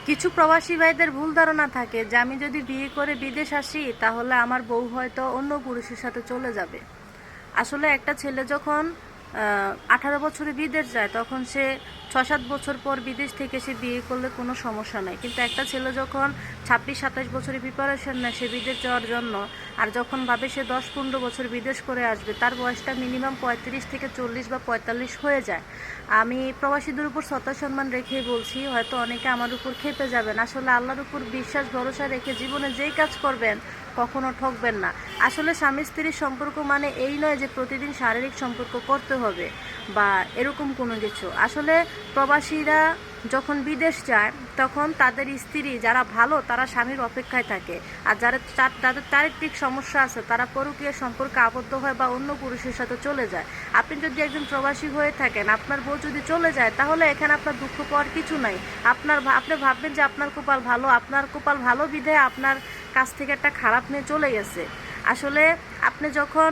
কিছু প্রবাসী ভাইদের ভুল ধারণা থাকে যে আমি যদি বিয়ে করে বিদেশ আসি তাহলে আমার বউ হয়তো অন্য পুরুষের সাথে চলে যাবে। আসলে একটা ছেলে যখন 18 বছরে বিদেশ যায় তখন সে 6-7 বছর পর বিদেশ থেকে সে বিয়ে করলে কোনো সমস্যা নাই, কিন্তু একটা ছেলে যখন 26-27 বছরে প্রিপারেশন নেয় সে বিদেশ যাওয়ার জন্য, আর যখন ভাবে সে 10-15 বছর বিদেশ করে আসবে, তার বয়সটা মিনিমাম 35 থেকে 40 বা 45 হয়ে যায়। আমি প্রবাসীদের উপর শ্রদ্ধা সম্মান রেখেই বলছি, হয়তো অনেকে আমার উপর খেপে যাবেন, আসলে আল্লাহর উপর বিশ্বাস ভরসা রেখে জীবনে যেই কাজ করবেন কখনো ঠকবেন না। আসলে স্বামী স্ত্রীর সম্পর্ক মানে এই নয় যে প্রতিদিন শারীরিক সম্পর্ক করতে হবে বা এরকম কোনো কিছু। আসলে প্রবাসীরা যখন বিদেশ যায় তখন তাদের স্ত্রী যারা ভালো তারা স্বামীর অপেক্ষায় থাকে, আর যাদের চারিত্রিক সমস্যা আছে তারা পরকীয়া সম্পর্কে আবদ্ধ হয় বা অন্য পুরুষের সাথে চলে যায়। আপনি যদি একজন প্রবাসী হয়ে থাকেন, আপনার বউ যদি চলে যায়, তাহলে এখানে আপনার দুঃখ পাওয়ার কিছু নাই। আপনি ভাববেন যে আপনার কপাল ভালো বিধায় আপনার কাছ থেকে একটা খারাপ মেয়ে চলে গেছে। আসলে আপনি যখন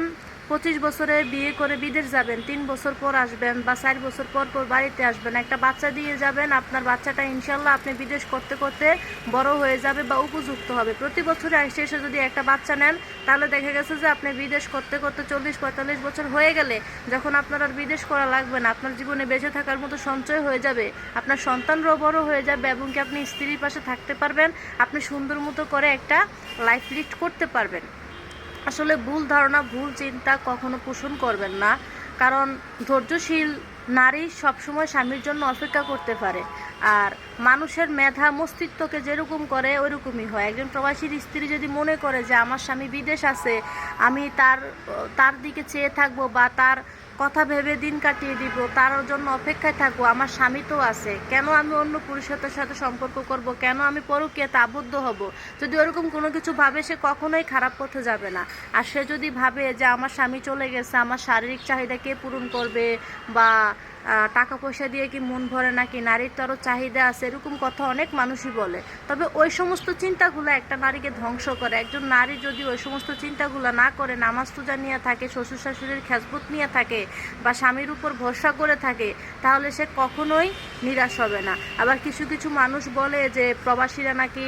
25 বছরে বিয়ে করে বিদেশ যাবেন, 3 বছর পর আসবেন বা 4 বছর পর পর বাড়িতে আসবেন, একটা বাচ্চা দিয়ে যাবেন, আপনার বাচ্চাটা ইনশাল্লাহ আপনি বিদেশ করতে করতে বড় হয়ে যাবে বা উপযুক্ত হবে। প্রতি বছরে এসে এসে যদি একটা বাচ্চা নেন তাহলে দেখা গেছে যে আপনি বিদেশ করতে করতে 40-45 বছর হয়ে গেলে যখন আপনার আর বিদেশ করা লাগবে না, আপনার জীবনে বেঁচে থাকার মতো সঞ্চয় হয়ে যাবে, আপনার সন্তানরাও বড় হয়ে যাবে এবং কি আপনি স্ত্রীর পাশে থাকতে পারবেন, আপনি সুন্দর মতো করে একটা লাইফ লিড করতে পারবেন। আসলে ভুল ধারণা ভুল চিন্তা কখনো পোষণ করবেন না, কারণ ধৈর্যশীল নারী সবসময় স্বামীর জন্য অপেক্ষা করতে পারে। আর মানুষের মেধা মস্তিষ্ককে যেরকম করে ওইরকমই হয়। একজন প্রবাসীর স্ত্রী যদি মনে করে যে আমার স্বামী বিদেশ আছে, আমি তার দিকে চেয়ে থাকবো বা তার কথা ভেবে দিন কাটিয়ে দিব, তার জন্য অপেক্ষায় থাকবো, আমার স্বামী তো আছে, কেন আমি অন্য পুরুষের সাথে সম্পর্ক করব, কেন আমি পরকীয়াতে আবদ্ধ হব, যদি ওরকম কোনো কিছু ভাবে সে কখনোই খারাপ পথে যাবে না। আর সে যদি ভাবে যে আমার স্বামী চলে গেছে, আমার শারীরিক চাহিদা কে পূরণ করবে বা টাকা পয়সা দিয়ে কি মন ভরে নাকি, নারীর তো আরও চাহিদা আছে, এরকম কথা অনেক মানুষই বলে। তবে ওই সমস্ত চিন্তাগুলো একটা নারীকে ধ্বংস করে। একজন নারী যদি ওই সমস্ত চিন্তাগুলো না করে, নামাজ পূজা নিয়ে থাকে, শ্বশুর শাশুড়ির খেজবত নিয়ে থাকে বা স্বামীর উপর ভরসা করে থাকে, তাহলে সে কখনোই নিরাশ হবে না। আবার কিছু কিছু মানুষ বলে যে প্রবাসীরা নাকি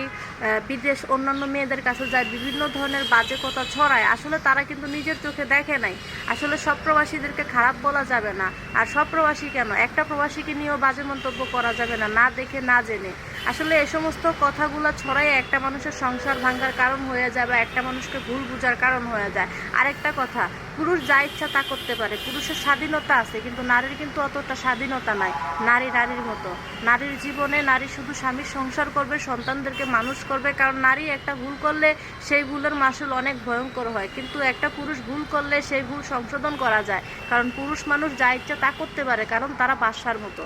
বিদেশ অন্যান্য মেয়েদের কাছে যায়, বিভিন্ন ধরনের বাজে কথা ছড়ায়। আসলে তারা কিন্তু নিজের চোখে দেখে নাই। আসলে সব প্রবাসীদেরকে খারাপ বলা যাবে না, আর সব প্রবাসী কেন, একটা প্রবাসীকে নিয়েও বাজে মন্তব্য করা যাবে না, না দেখে না জেনে। আসলে এই সমস্ত কথাগুলো ছড়াই একটা মানুষের সংসার ভাঙার কারণ হয়ে যায় বা একটা মানুষকে ভুল বোঝার কারণ হয়ে যায়। আরেকটা কথা, পুরুষ যা ইচ্ছা তা করতে পারে, পুরুষের স্বাধীনতা আছে, কিন্তু নারীর কিন্তু অতটা স্বাধীনতা নাই। নারী নারীর মতো, নারীর জীবনে নারী শুধু স্বামীর সংসার করবে, সন্তানদেরকে মানুষ করবে, কারণ নারী একটা ভুল করলে সেই ভুলের মাসুল অনেক ভয়ঙ্কর হয়, কিন্তু একটা পুরুষ ভুল করলে সেই ভুল সংশোধন করা যায়, কারণ পুরুষ মানুষ যা ইচ্ছা তা করতে পারে, কারণ তারা বাদশার মতো।